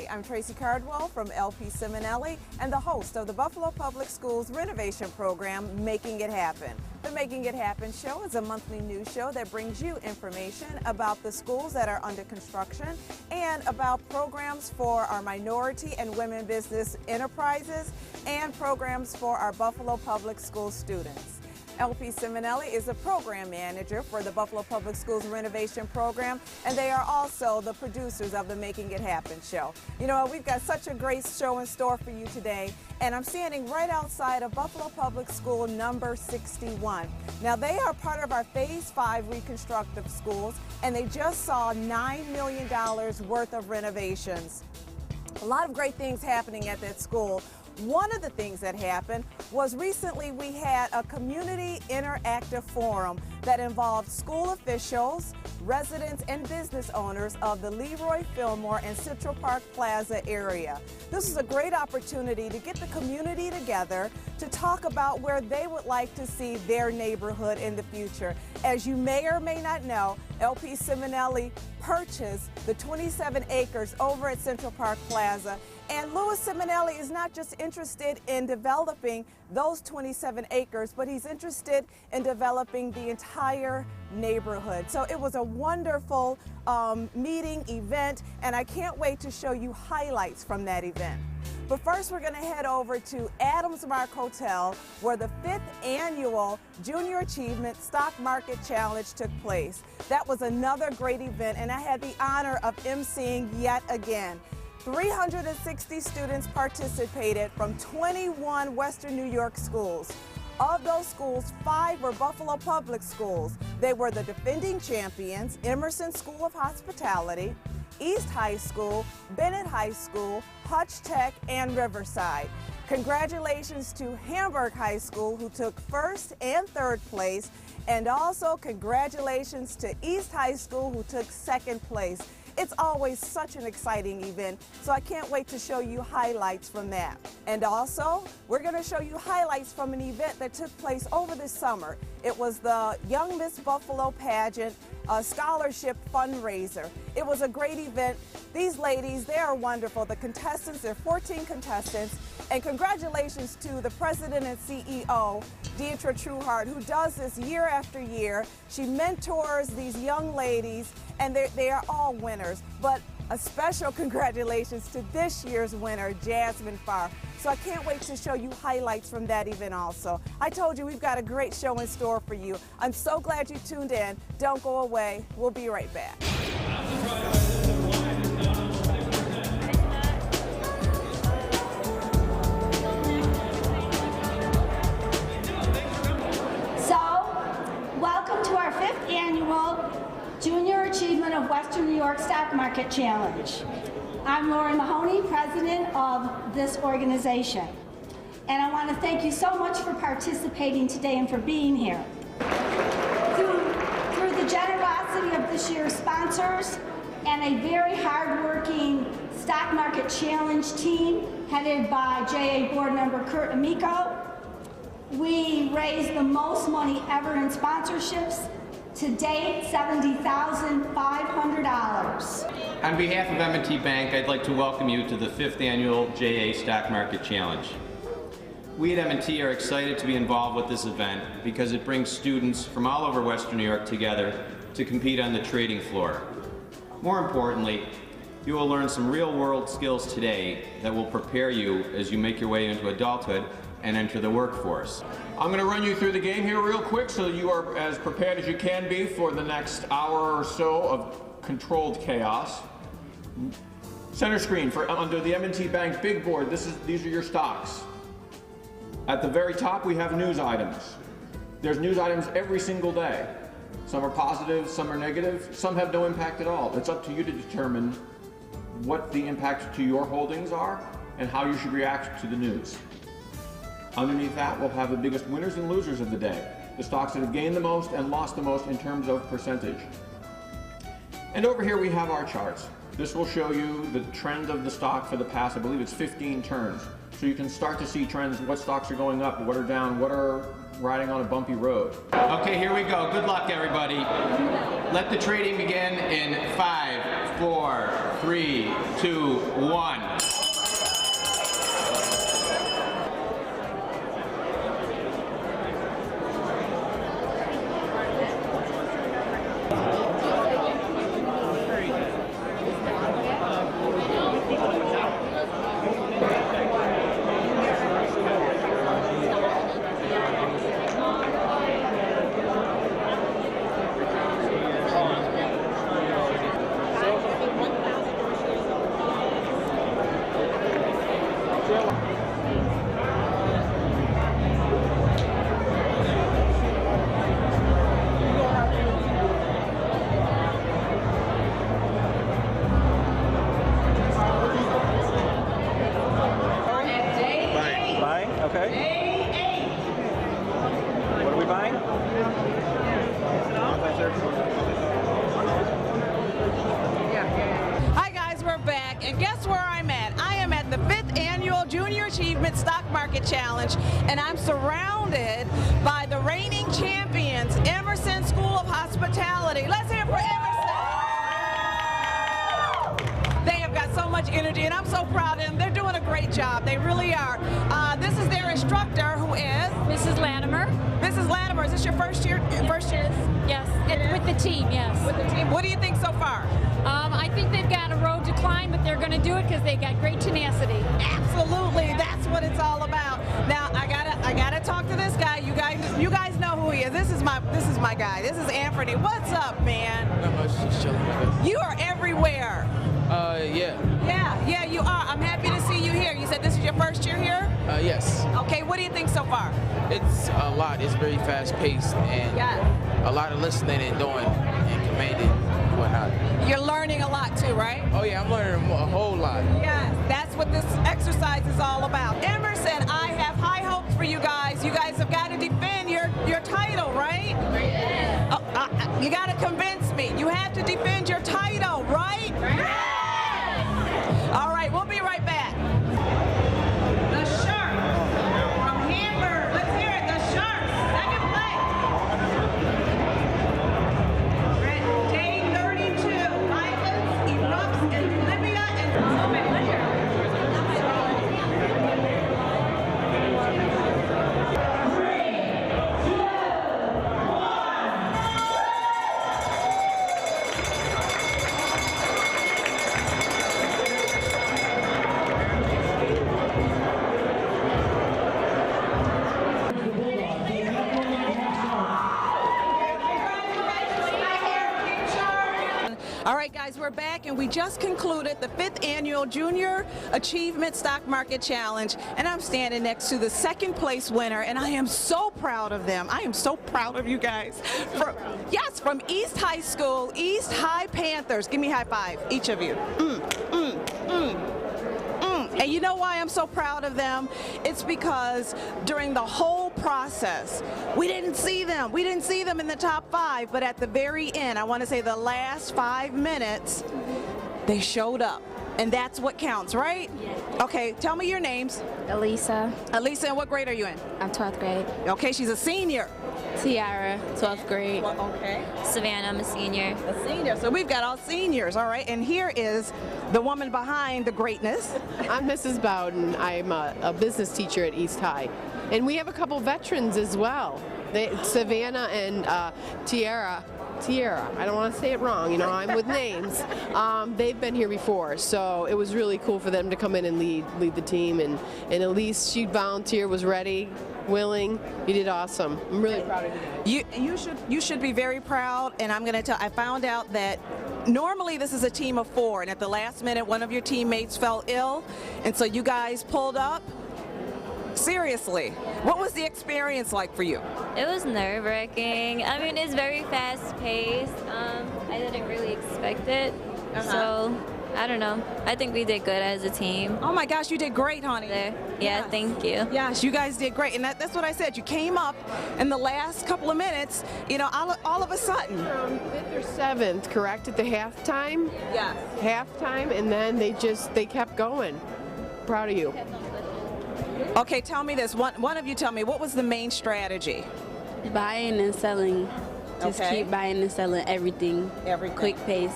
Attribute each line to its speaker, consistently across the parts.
Speaker 1: I'm Tracy Cardwell from LPCiminelli and the host of the Buffalo Public Schools renovation program, Making It Happen. The Making It Happen show is a monthly news show that brings you information about the schools that are under construction and about programs for our minority and women business enterprises and programs for our Buffalo Public School students. LPCiminelli is the program manager for the Buffalo Public Schools renovation program, and they are also the producers of the Making It Happen show. You know, we've got such a great show in store for you today, and I'm standing right outside of Buffalo Public School number 61. Now, they are part of our Phase 5 reconstructive schools, and they just saw $9 million worth of renovations. A lot of great things happening at that school. One of the things that happened was recently we had a community interactive forum that involved school officials, residents, and business owners of the Leroy, Fillmore, and Central Park Plaza area. This is a great opportunity to get the community together to talk about where they would like to see their neighborhood in the future. As you may or may not know, LPCiminelli purchased the 27 acres over at Central Park Plaza. And Louis Ciminelli is not just interested in developing those 27 acres, but he's interested in developing the entire neighborhood. So it was a wonderful meeting, event, and I can't wait to show you highlights from that event. But first, we're going to head over to Adams Mark Hotel, where the 5th annual Junior Achievement Stock Market Challenge took place. That was another great event, and I had the honor of emceeing yet again. 360 students participated from 21 Western New York schools. Of those schools, 5 were Buffalo Public Schools. They were the defending champions: Emerson School of Hospitality, East High School, Bennett High School, Hutch Tech, and Riverside. Congratulations to Hamburg High School, who took 1st and 3rd place, and also congratulations to East High School, who took 2nd place. It's always such an exciting event, so I can't wait to show you highlights from that. And also, we're going to show you highlights from an event that took place over the summer. It was the Young Miss Buffalo Pageant Scholarship Fundraiser. It was a great event. These ladies, they are wonderful. The contestants, there are 14 contestants, and congratulations to the president and CEO, Detra Trueheart, who does this year after year. She mentors these young ladies, and they are all winners. But a special congratulations to this year's winner, Jasmine Farr. So I can't wait to show you highlights from that event also. I told you we've got a great show in store for you. I'm so glad you tuned in. Don't go away. We'll be right back.
Speaker 2: Welcome to our 5th annual Junior Achievement of Western New York Stock Market Challenge. I'm Lori Mahoney, president of this organization. And I want to thank you so much for participating today and for being here. Through the generosity of this year's sponsors and a very hardworking Stock Market Challenge team headed by JA Board Member Kurt Amico, we raised the most money ever in sponsorships. To date, $70,500.
Speaker 3: On behalf of M&T Bank, I'd like to welcome you to the 5th annual JA Stock Market Challenge. We at M&T are excited to be involved with this event because it brings students from all over Western New York together to compete on the trading floor. More importantly, you will learn some real-world skills today that will prepare you as you make your way into adulthood and enter the workforce.
Speaker 4: I'm going to run you through the game here real quick so you are as prepared as you can be for the next hour or so of controlled chaos. Center screen for under the M&T Bank big board, these are your stocks. At the very top we have news items. There's news items every single day. Some are positive, some are negative, some have no impact at all. It's up to you to determine what the impact to your holdings are and how you should react to the news. Underneath that, we'll have the biggest winners and losers of the day, the stocks that have gained the most and lost the most in terms of percentage. And over here we have our charts. This will show you the trend of the stock for the past, I believe it's 15 turns. So you can start to see trends, what stocks are going up, what are down, what are riding on a bumpy road.
Speaker 3: Okay, here we go. Good luck, everybody. Let the trading begin in 5, 4, 3, 2, 1.
Speaker 1: Hi guys, we're back, and guess where I'm at? I am at the 5th Annual Junior Achievement Stock Market Challenge, and I'm surrounded by the reigning champions, Emerson School of Hospitality. Let's hear it for Emerson! They have got so much energy, and I'm so proud of them. They're doing a great job. They really are. This is their instructor, who is
Speaker 5: Mrs. Latimer.
Speaker 1: Mrs. Latimer. Is this your first year?
Speaker 5: Yes, with the team, yes.
Speaker 1: With the team. What do you think so far?
Speaker 5: I think they've got a road to climb, but they're going to do it because they got great tenacity.
Speaker 1: Absolutely, that's what it's all about. Now I gotta talk to this guy. You guys know who he is. This is my guy. This is Anthony. What's up, man?
Speaker 6: Not much, just chilling, I guess.
Speaker 1: You are everywhere. Yeah, you are. I'm happy to see you here. You said this is your first year here?
Speaker 6: Yes.
Speaker 1: Okay, what do you think so far?
Speaker 6: It's a lot. It's very fast-paced and a lot of listening and doing and commanding and whatnot.
Speaker 1: You're learning a lot too, right?
Speaker 6: Oh yeah, I'm learning a whole lot.
Speaker 1: Yes, that's what this exercise is all about. Emerson, I have high hopes for you guys. You guys have got to defend your title, right? You got to convince me. You have to defend your title, right? All right, we'll be right back. The Sharks from Hamburg. Let's hear it. The Sharks, second place. Day 32. Violence erupts in Libya and Somalia. All right, guys, we're back, and we just concluded the 5th Annual Junior Achievement Stock Market Challenge, and I'm standing next to the second place winner, and I am so proud of them. I am so proud of you guys. From East High School, East High Panthers. Give me a high five, each of you. And you know why I'm so proud of them? It's because during the whole process, we didn't see them. We didn't see them in the top 5, but at the very end, I want to say the last 5 minutes, they showed up. And that's what counts, right?
Speaker 5: Yes.
Speaker 1: Okay, tell me your names.
Speaker 7: Elisa.
Speaker 1: Elisa, and what grade are you in?
Speaker 7: I'm 12th grade.
Speaker 1: Okay, she's a senior.
Speaker 7: Tiara, 12th grade.
Speaker 1: Okay.
Speaker 7: Savannah, I'm a senior.
Speaker 1: A senior. So we've got all seniors, all right? And here is the woman behind the greatness.
Speaker 8: I'm Mrs. Bowden. I'm a business teacher at East High. And we have a couple veterans as well. Savannah and Tiara, I don't want to say it wrong, you know, I'm with names. They've been here before, so it was really cool for them to come in and lead the team. And Elise, she volunteered, was ready, willing. You did awesome. I'm really proud of you.
Speaker 1: You should be very proud, and I'm going to tell, I found out that normally this is a team of 4, and at the last minute one of your teammates fell ill, and so you guys pulled up. Seriously, what was the experience like for you?
Speaker 7: It was nerve-wracking. I mean, it's very fast-paced. I didn't really expect it, so I don't know. I think we did good as a team.
Speaker 1: Oh my gosh, you did great, honey.
Speaker 7: Yeah, yes. Thank you.
Speaker 1: Yes, you guys did great, and that's what I said. You came up in the last couple of minutes, you know, all of a sudden.
Speaker 8: 5th or 7th, correct, at the halftime?
Speaker 1: Yes.
Speaker 8: Halftime, and then they kept going. Proud of you.
Speaker 1: Okay, tell me this. One of you tell me, what was the main strategy?
Speaker 9: Buying and selling. Just keep buying and selling everything.
Speaker 1: Everything.
Speaker 9: Quick pace.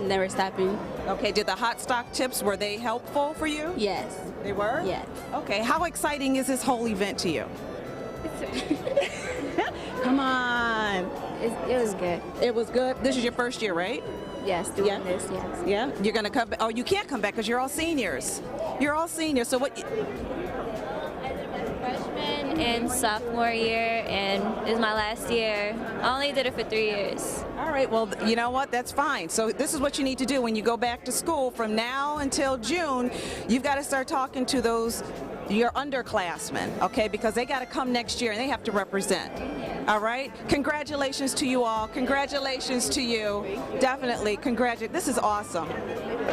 Speaker 9: never stopping.
Speaker 1: Okay, did the hot stock tips, were they helpful for you?
Speaker 9: Yes.
Speaker 1: They were?
Speaker 9: Yes.
Speaker 1: Okay, how exciting is this whole event to you? Come on.
Speaker 9: It was good.
Speaker 1: It was good. This is your first year, right?
Speaker 9: Yes, doing this, yes.
Speaker 1: Yeah? You're going to come back? Oh, you can't come back because you're all seniors. You're all seniors. So what?
Speaker 7: Freshman and sophomore year, and it's my last year. I only did it for 3 years.
Speaker 1: All right, well, you know what? That's fine. So this is what you need to do when you go back to school from now until June. You've got to start talking to those, your underclassmen, okay? Because they got to come next year and they have to represent. All right? Congratulations to you all. Congratulations to you. Definitely. Congratulations. This is awesome.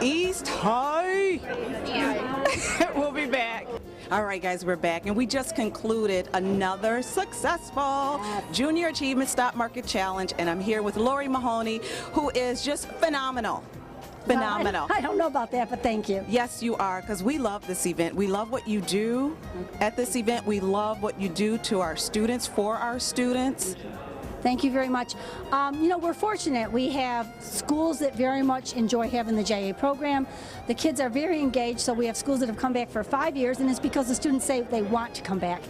Speaker 1: East High. We'll be back. All right, guys, we're back, and we just concluded another successful Junior Achievement Stock Market Challenge, and I'm here with Lori Mahoney, who is just phenomenal. Phenomenal.
Speaker 2: I don't know about that, but thank you.
Speaker 1: Yes, you are, because we love this event. We love what you do at this event. We love what you do to our students, for our students.
Speaker 2: Thank you very much. You know, we're fortunate. We have schools that very much enjoy having the JA program. The kids are very engaged, so we have schools that have come back for 5 years, and it's because the students say they want to come back.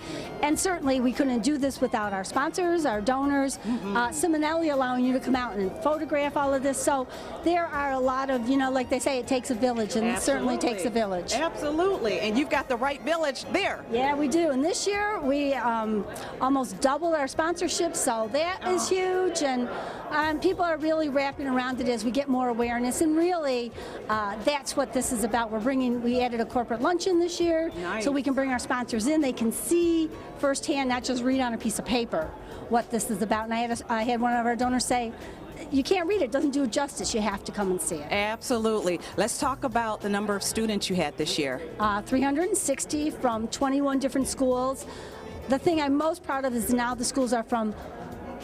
Speaker 2: And certainly we couldn't do this without our sponsors, our donors, Ciminelli allowing you to come out and photograph all of this. So there are a lot of, you know, like they say, it takes a village, and it certainly takes a village.
Speaker 1: Absolutely, and you've got the right village there.
Speaker 2: Yeah, we do. And this year we almost doubled our sponsorship, so that is huge, and people are really wrapping around it as we get more awareness, and really that's what this is about. We added a corporate luncheon this year, so we can bring our sponsors in. They can see firsthand, not just read on a piece of paper, what this is about. And I had one of our donors say, you can't read it, doesn't do it justice, you have to come and see it.
Speaker 1: Absolutely. Let's talk about the number of students you had this year.
Speaker 2: 360 from 21 different schools. The thing I'm most proud of is now the schools are from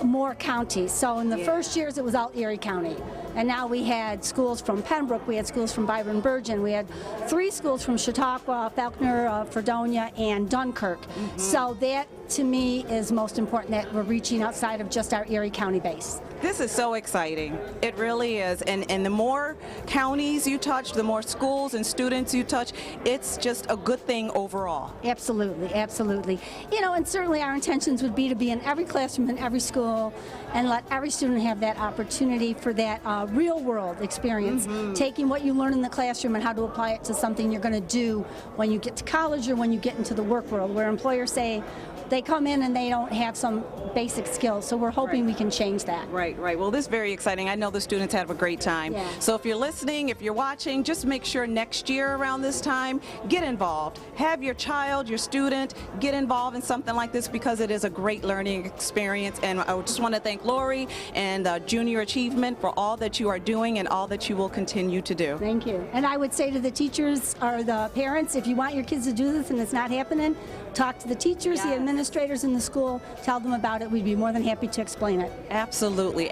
Speaker 2: more counties. So in the first years it was all Erie County, and now we had schools from Pembroke, we had schools from Byron Bergen, we had 3 schools from Chautauqua, Falconer, Fredonia, and Dunkirk. So that to me is most important, that we're reaching outside of just our Erie County base.
Speaker 1: This is so exciting. It really is. And the more counties you touch, the more schools and students you touch, it's just a good thing overall.
Speaker 2: Absolutely, absolutely. You know, and certainly our intentions would be to be in every classroom in every school and let every student have that opportunity for that real world experience, taking what you learn in the classroom and how to apply it to something you're going to do when you get to college or when you get into the work world, where employers say, they come in and they don't have some basic skills, so we're hoping we can change that.
Speaker 1: Right. Well, this is very exciting. I know the students have a great time.
Speaker 2: Yeah.
Speaker 1: So if you're listening, if you're watching, just make sure next year around this time, get involved. Have your child, your student, get involved in something like this, because it is a great learning experience. And I just want to thank Lori and Junior Achievement for all that you are doing and all that you will continue to do.
Speaker 2: Thank you. And I would say to the teachers or the parents, if you want your kids to do this and it's not happening, talk to the teachers, the administrators in the school, tell them about it. We'd be more than happy to explain it.
Speaker 1: Absolutely.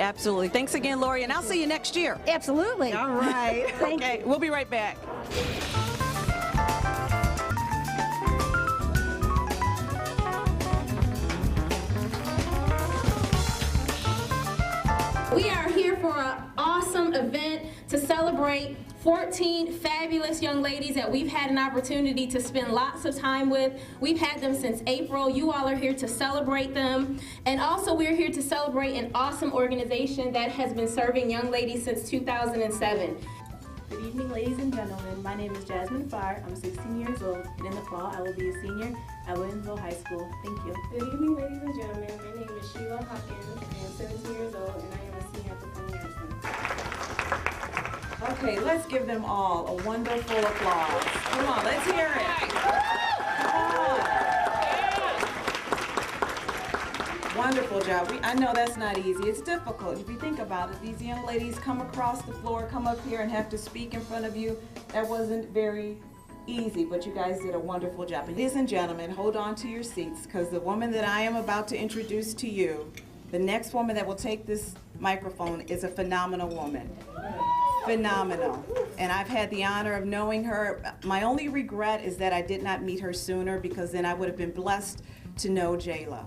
Speaker 1: Thanks again, Lori, and I'll see you next year.
Speaker 2: Absolutely.
Speaker 1: All right.
Speaker 2: Thank
Speaker 1: you. We'll be right back.
Speaker 10: We are here for an awesome event to celebrate 14 fabulous young ladies that we've had an opportunity to spend lots of time with. We've had them since April. You all are here to celebrate them. And also we're here to celebrate an awesome organization that has been serving young ladies since 2007.
Speaker 11: Good evening, ladies and gentlemen. My name is Jasmine Farr. I'm 16 years old, and in the fall I will be a senior at Williamsville High School. Thank you.
Speaker 12: Good evening, ladies and gentlemen. My name is Sheila Hawkins. I am 17 years old, and I am a senior at the Fundraiser.
Speaker 1: Okay, let's give them all a wonderful applause. Come on, let's hear it. Wonderful job. I know that's not easy. It's difficult. If you think about it, these young ladies come across the floor, come up here and have to speak in front of you. That wasn't very easy, but you guys did a wonderful job. Ladies and gentlemen, hold on to your seats, because the woman that I am about to introduce to you, the next woman that will take this microphone, is a phenomenal woman. Phenomenal. And I've had the honor of knowing her. My only regret is that I did not meet her sooner, because then I would have been blessed to know Jayla.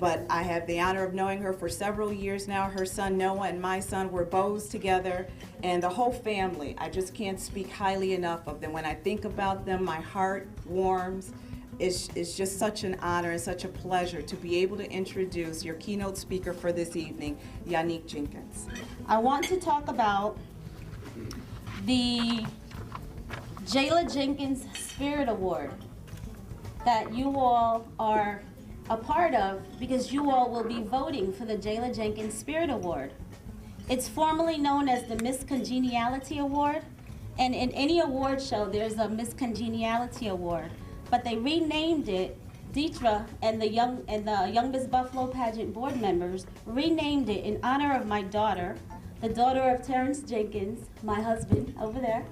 Speaker 1: but I have the honor of knowing her for several years now. Her son Noah and my son were bows together, and the whole family. I just can't speak highly enough of them. When I think about them, my heart warms. It's just such an honor and such a pleasure to be able to introduce your keynote speaker for this evening, Yanick Jenkins.
Speaker 13: I want to talk about the Jayla Jenkins Spirit Award that you all are a part of, because you all will be voting for the Jayla Jenkins Spirit Award. It's formally known as the Miss Congeniality Award, and in any award show there's a Miss Congeniality Award, but they renamed it. Detra and the Young Miss Buffalo Pageant board members renamed it in honor of my daughter, the daughter of Terrence Jenkins, my husband over there,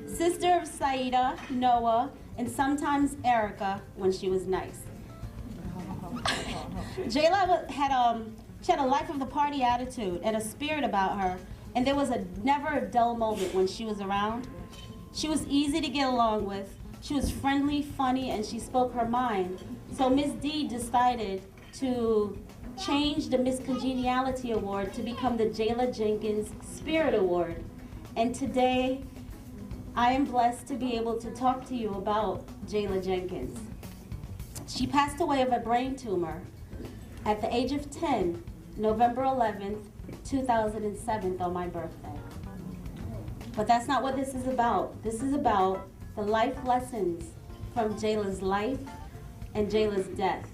Speaker 13: sister of Saida, Noah, and sometimes Erica when she was nice. Jayla she had a life of the party attitude and a spirit about her, and there was never a dull moment when she was around. She was easy to get along with. She was friendly, funny, and she spoke her mind. So Miss D decided to change the Miss Congeniality Award to become the Jayla Jenkins Spirit Award. And today, I am blessed to be able to talk to you about Jayla Jenkins. She passed away of a brain tumor at the age of 10, November 11th, 2007, on my birthday. But that's not what this is about. This is about the life lessons from Jayla's life and Jayla's death.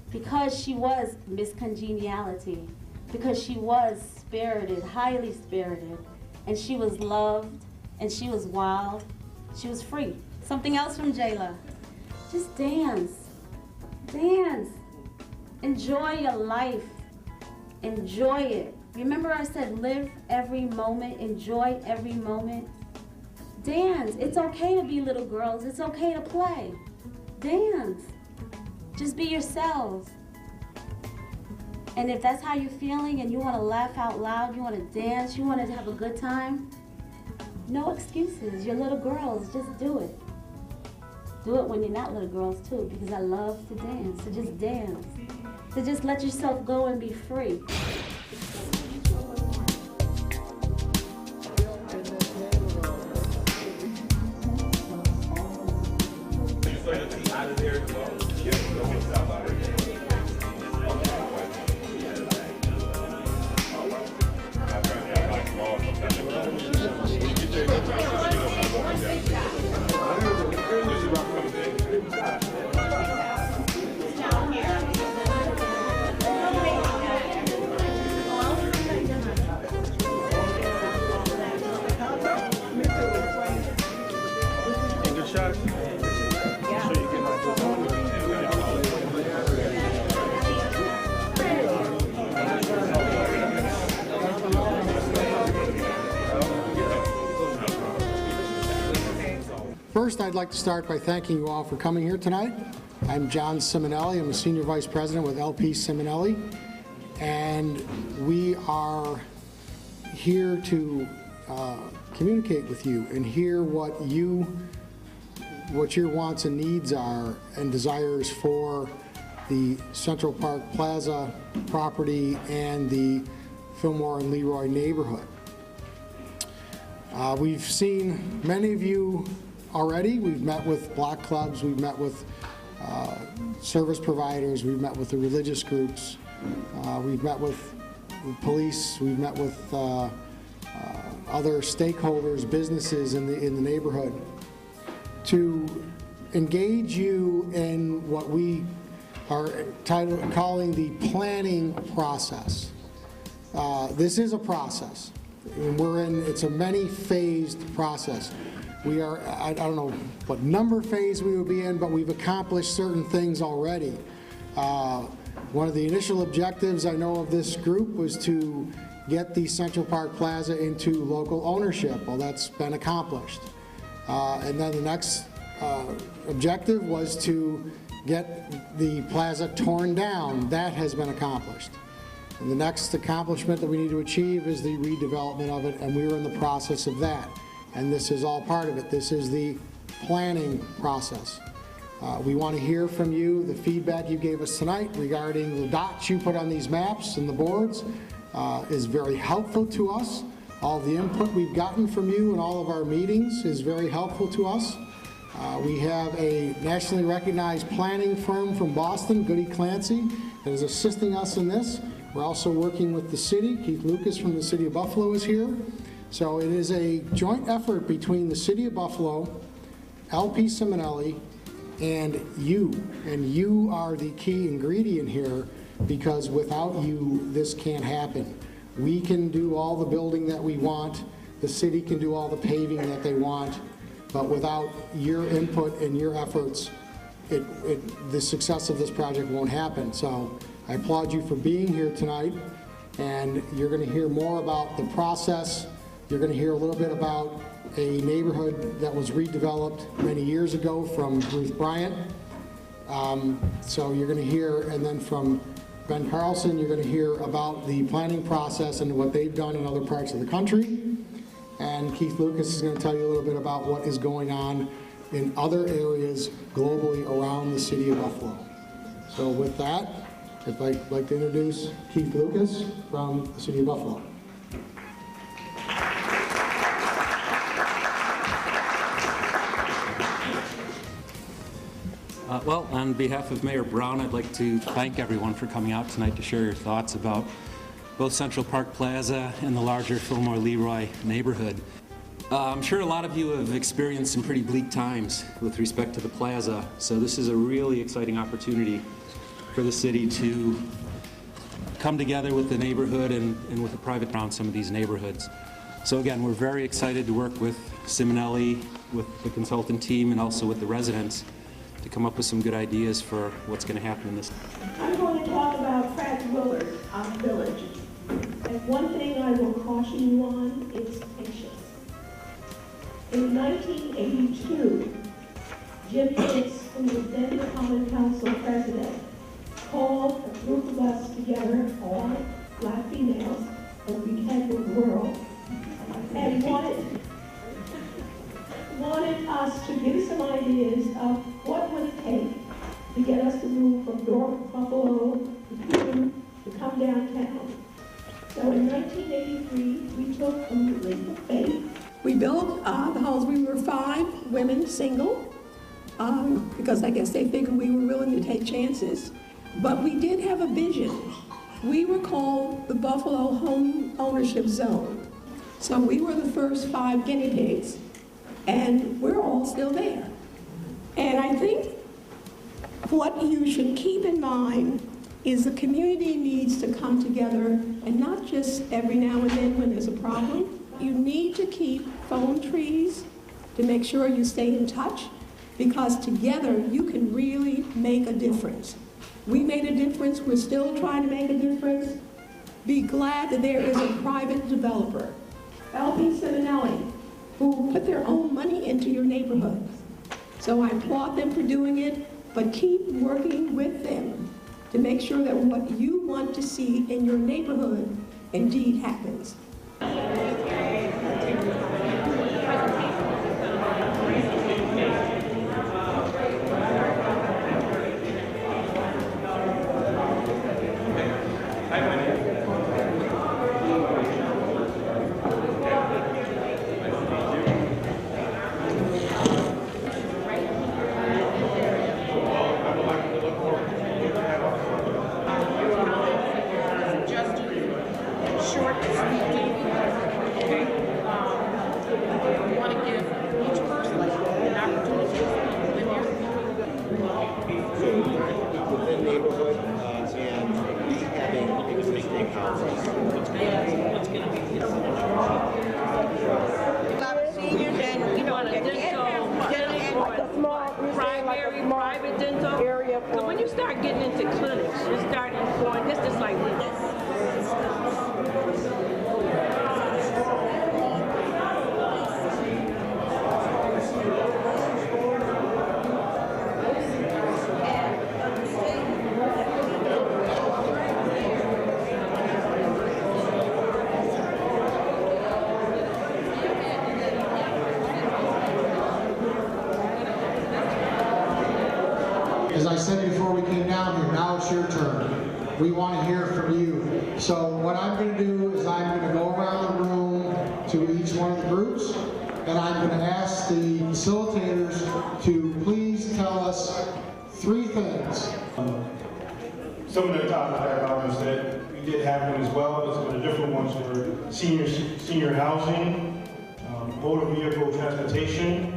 Speaker 13: Because she was Miss Congeniality, because she was spirited, highly spirited, and she was loved, and she was wild, she was free. Something else from Jayla, just dance, dance. Enjoy your life, enjoy it. Remember I said live every moment, enjoy every moment. Dance, it's okay to be little girls, it's okay to play. Dance, just be yourselves. And if that's how you're feeling and you want to laugh out loud, you want to dance, you want to have a good time, no excuses, you're little girls, just do it. Do it when you're not little girls too, because I love to dance, so just dance. So just let yourself go and be free.
Speaker 14: First, I'd like to start by thanking you all for coming here tonight. I'm John Ciminelli. I'm a Senior Vice President with LPCiminelli, and we are here to communicate with you and hear what your wants and needs are and desires for the Central Park Plaza property and the Fillmore and Leroy neighborhood. We've seen many of you already. We've met with block clubs, we've met with service providers, we've met with the religious groups, we've met with police, we've met with other stakeholders, businesses in the neighborhood to engage you in what we are calling the planning process. This is a process, and it's a many-phased process. We are, I don't know what number phase we will be in, but we've accomplished certain things already. One of the initial objectives I know of this group was to get the Central Park Plaza into local ownership. Well, that's been accomplished. And then the next objective was to get the plaza torn down. That has been accomplished. And the next accomplishment that we need to achieve is the redevelopment of it, and we're in the process of that. And this is all part of it. This is the planning process. We want to hear from you. The feedback you gave us tonight regarding the dots you put on these maps and the boards is very helpful to us. All the input we've gotten from you in all of our meetings is very helpful to us. We have a nationally recognized planning firm from Boston, Goody Clancy, that is assisting us in this. We're also working with the city. Keith Lucas from the City of Buffalo is here. So it is a joint effort between the City of Buffalo, LPCiminelli, and you are the key ingredient here, because without you, this can't happen. We can do all the building that we want, the city can do all the paving that they want, but without your input and your efforts, the success of this project won't happen. So I applaud you for being here tonight, and you're going to hear more about the process. You're going to hear a little bit about a neighborhood that was redeveloped many years ago from Ruth Bryant. So you're going to hear, and then from Ben Carlson, you're going to hear about the planning process and what they've done in other parts of the country. And Keith Lucas is going to tell you a little bit about what is going on in other areas globally around the City of Buffalo. So with that, I'd like to introduce Keith Lucas from the City of Buffalo.
Speaker 15: Well, on behalf of Mayor Brown, I'd like to thank everyone for coming out tonight to share your thoughts about both Central Park Plaza and the larger Fillmore Leroy neighborhood. I'm sure a lot of you have experienced some pretty bleak times with respect to the plaza, so this is a really exciting opportunity for the city to come together with the neighborhood and with the private around some of these neighborhoods. So again, we're very excited to work with Ciminelli, with the consultant team, and also with the residents to come up with some good ideas for what's going to happen in this.
Speaker 16: I'm going to talk about Pratt Willard, our village. And one thing I will caution you on is patience. In 1982, Jim Hicks, who was then the Common Council president, called a group of us together, all black females, as we had in the world, and wanted us to give some ideas of what would it take to get us to move from North Buffalo to come downtown. So in 1983, we took a leap of faith. We built the homes. We were 5 women, single, because I guess they figured we were willing to take chances. But we did have a vision. We were called the Buffalo Home Ownership Zone. So we were the first 5 guinea pigs, and we're all still there. And I think what you should keep in mind is the community needs to come together, and not just every now and then when there's a problem. You need to keep phone trees to make sure you stay in touch, because together you can really make a difference. We made a difference, we're still trying to make a difference. Be glad that there is a private developer, LPCiminelli, who put their own money into your neighborhood. So I applaud them for doing it, but keep working with them to make sure that what you want to see in your neighborhood indeed happens.
Speaker 17: Private dental area. So when you start getting into clinics, you're starting for this is like
Speaker 14: As I said before we came down here, now it's your turn. We want to hear from you. So what I'm going to do is I'm going to go around the room to each one of the groups, and I'm going to ask the facilitators to please tell us 3 things.
Speaker 18: Some of the topics that I was that we did have one as well, but some of the different ones were senior housing, motor vehicle transportation,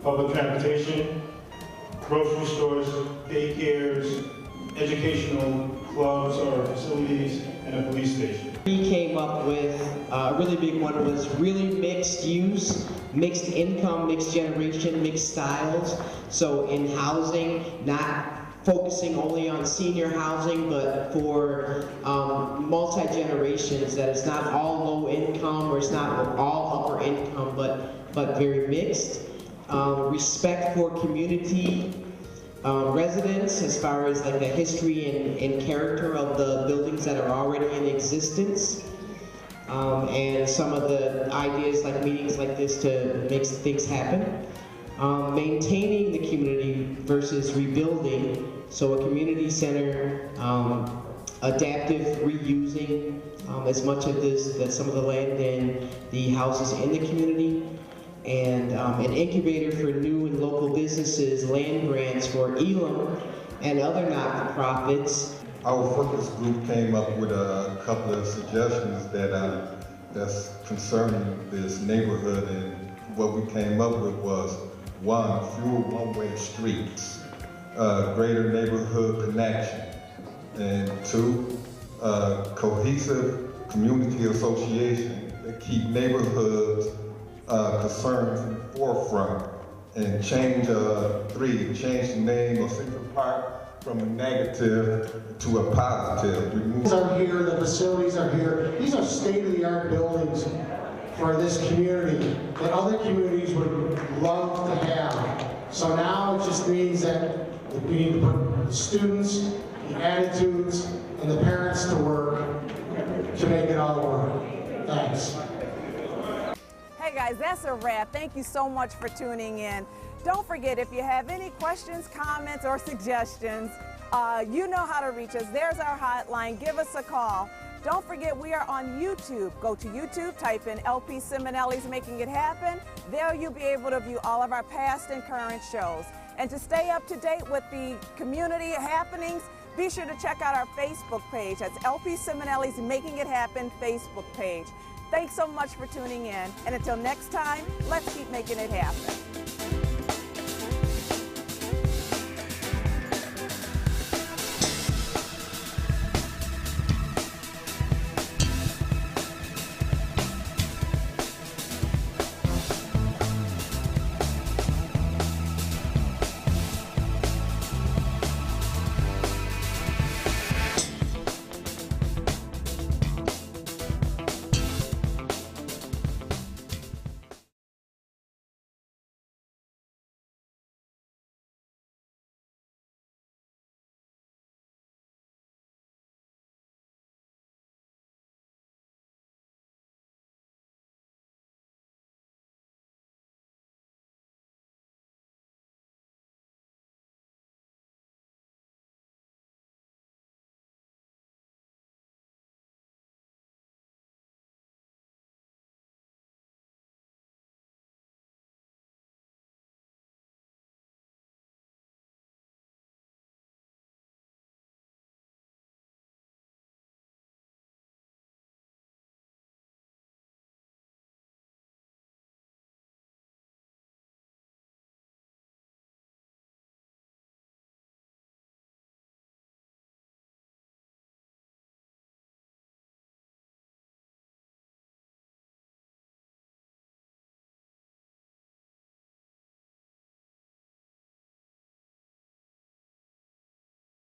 Speaker 18: public transportation, grocery stores, daycares, educational clubs or facilities, and a police station.
Speaker 19: We came up with a really big one was really mixed use, mixed income, mixed generation, mixed styles. So in housing, not focusing only on senior housing, but for multi-generations, that it's not all low income or it's not all upper income, but very mixed. Respect for community residents as far as like the history and character of the buildings that are already in existence. And some of the ideas like meetings like this to make things happen. Maintaining the community versus rebuilding. So a community center, adaptive reusing as much of some of the land and the houses in the community. And an incubator for new and local businesses, land grants for Elam and other not-for-profits.
Speaker 20: Our focus group came up with a couple of suggestions that's concerning this neighborhood, and what we came up with was 1, fewer one-way streets, greater neighborhood connection, and 2, cohesive community association that keep neighborhoods concerns in the forefront, and 3, change the name of Central Park from a negative to a positive.
Speaker 14: Are here, the facilities are here. These are state-of-the-art buildings for this community that other communities would love to have. So now it just means that we need to put the students, the attitudes, and the parents to work to make it all work. Thanks.
Speaker 1: Hey guys, that's a wrap. Thank you so much for tuning in. Don't forget, if you have any questions, comments, or suggestions, you know how to reach us. There's our hotline. Give us a call. Don't forget, we are on YouTube. Go to YouTube, type in LPCiminelli's Making It Happen. There you'll be able to view all of our past and current shows. And to stay up to date with the community happenings, be sure to check out our Facebook page. That's LPCiminelli's Making It Happen Facebook page. Thanks so much for tuning in. And until next time, let's keep making it happen.